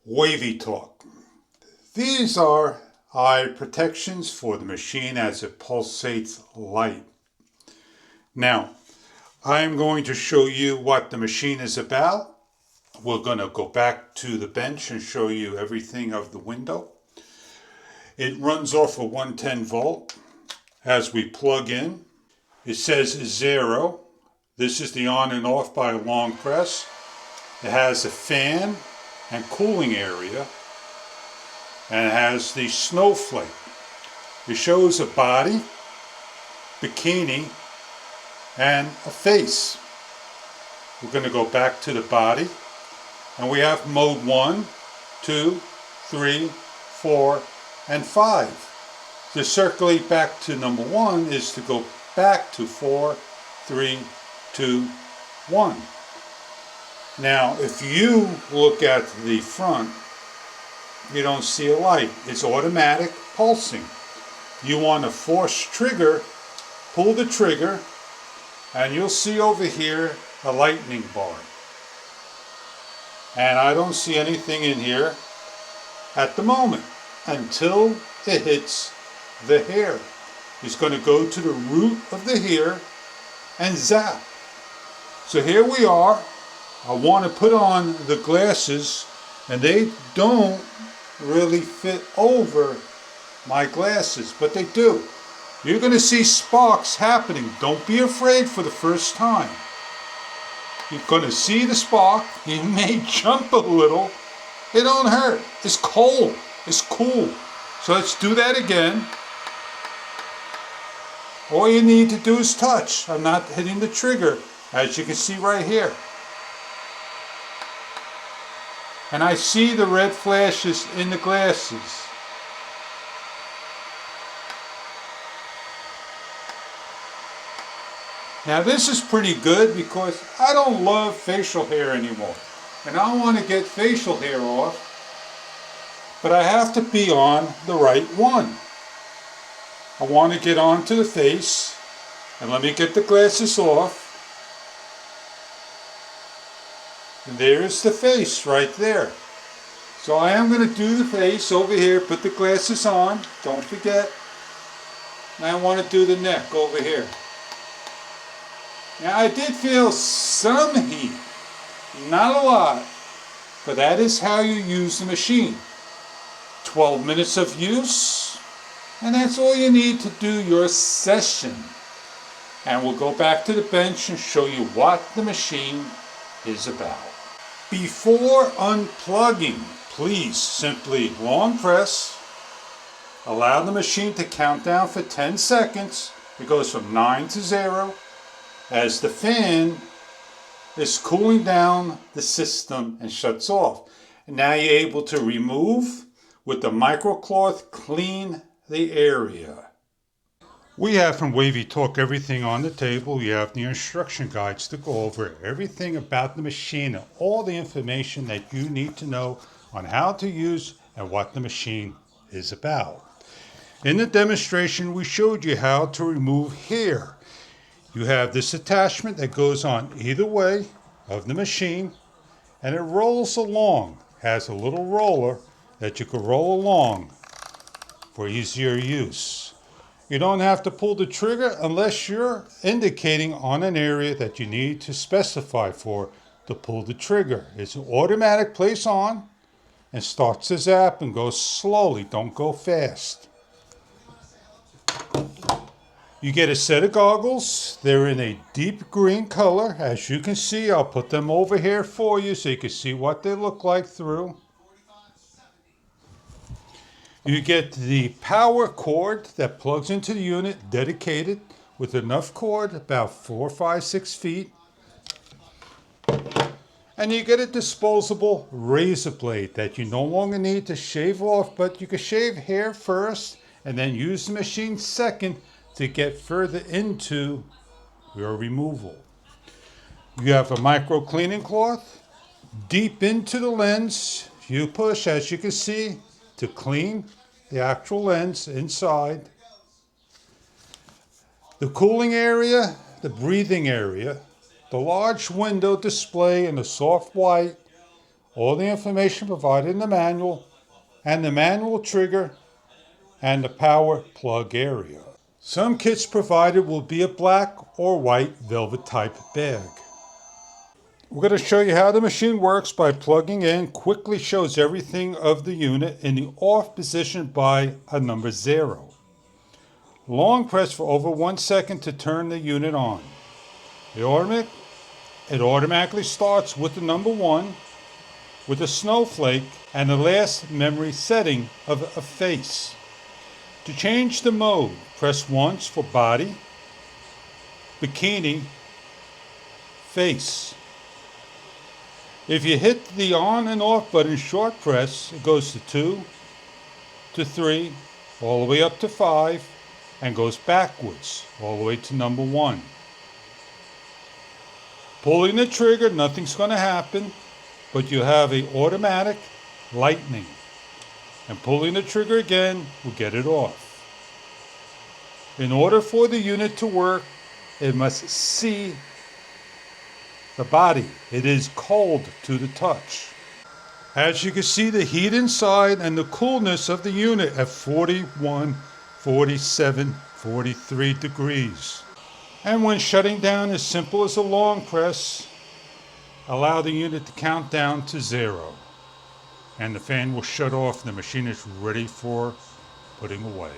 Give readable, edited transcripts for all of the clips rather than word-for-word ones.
Wavytalk. These are eye protections for the machine as it pulsates light. Now, I'm going to show you what the machine is about. We're going to go back to the bench and show you everything of the window. It runs off a 110 volt. As we plug in, it says 0. This is the on and off by a long press. It has a fan and cooling area, and it has the snowflake. It shows a body, bikini, and a face. We're going to go back to the body, and we have mode 1, 2, 3, 4, and 5. To circulate back to number 1 is to go back to 4, 3, 2, 1. Now, if you look at the front, you don't see a light. It's automatic pulsing. You want to force trigger, pull the trigger, and you'll see over here a lightning bar. And I don't see anything in here at the moment until it hits the hair. It's going to go to the root of the hair and zap. So here we are. I want to put on the glasses, and they don't really fit over my glasses, but they do. You're going to see sparks happening. Don't be afraid for the first time. You're going to see the spark. You may jump a little. It don't hurt. It's cold. It's cool. So let's do that again. All you need to do is touch. I'm not hitting the trigger, as you can see right here. And I see the red flashes in the glasses. Now this is pretty good because I don't love facial hair anymore. And I want to get facial hair off, but I have to be on the right one. I want to get onto the face, and let me get the glasses off. And there's the face right there. So I am going to do the face over here, put the glasses on, don't forget. And I want to do the neck over here. Now I did feel some heat, not a lot, but that is how you use the machine. 12 minutes of use, and that's all you need to do your session. And we'll go back to the bench and show you what the machine is about. Before unplugging, please simply long press, allow the machine to count down for 10 seconds. It goes from 9 to 0 as the fan is cooling down the system and shuts off. And now you're able to remove with the microcloth, clean the area. We have from Wavytalk everything on the table. We have the instruction guides to go over everything about the machine and all the information that you need to know on how to use and what the machine is about. In the demonstration, we showed you how to remove hair. You have this attachment that goes on either way of the machine, and it rolls along. Has a little roller that you can roll along for easier use. You don't have to pull the trigger unless you're indicating on an area that you need to specify for to pull the trigger. It's an automatic place on and starts to zap and goes slowly, don't go fast. You get a set of goggles. They're in a deep green color. As you can see, I'll put them over here for you so you can see what they look like through. You get the power cord that plugs into the unit, dedicated with enough cord, about 4, 5, 6 feet. And you get a disposable razor blade that you no longer need to shave off, but you can shave hair first and then use the machine second to get further into your removal. You have a micro cleaning cloth. Deep into the lens, you push, as you can see, to clean the actual lens inside. The cooling area, the breathing area, the large window display in the soft white all the information provided in the manual, and the manual trigger, and the power plug area. Some kits provided will be a black or white velvet type bag. We're going to show you how the machine works by plugging in. Quickly shows everything of the unit in the off position by a number 0. Long press for over 1 second to turn the unit on. It automatically starts with the number 1 with a snowflake and the last memory setting of a face. To change the mode, press once for body, bikini, face. If you hit the on and off button short press, it goes to 2, to 3, all the way up to 5, and goes backwards, all the way to number 1. Pulling the trigger, nothing's going to happen, but you have an automatic lightning. And pulling the trigger again will get it off. In order for the unit to work, it must see the body. It is cold to the touch. As you can see, the heat inside and the coolness of the unit at 41, 47, 43 degrees. And when shutting down, as simple as a long press, allow the unit to count down to 0. And the fan will shut off. The machine is ready for putting away.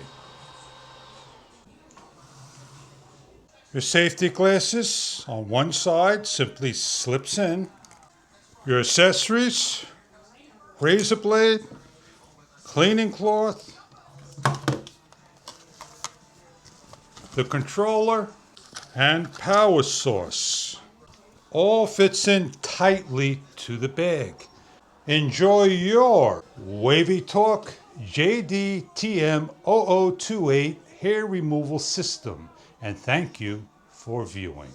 Your safety glasses on one side simply slips in. Your accessories, razor blade, cleaning cloth, the controller, and power source. All fits in tightly to the bag. Enjoy your Wavytalk JDTM0028 hair removal system, and thank you for viewing.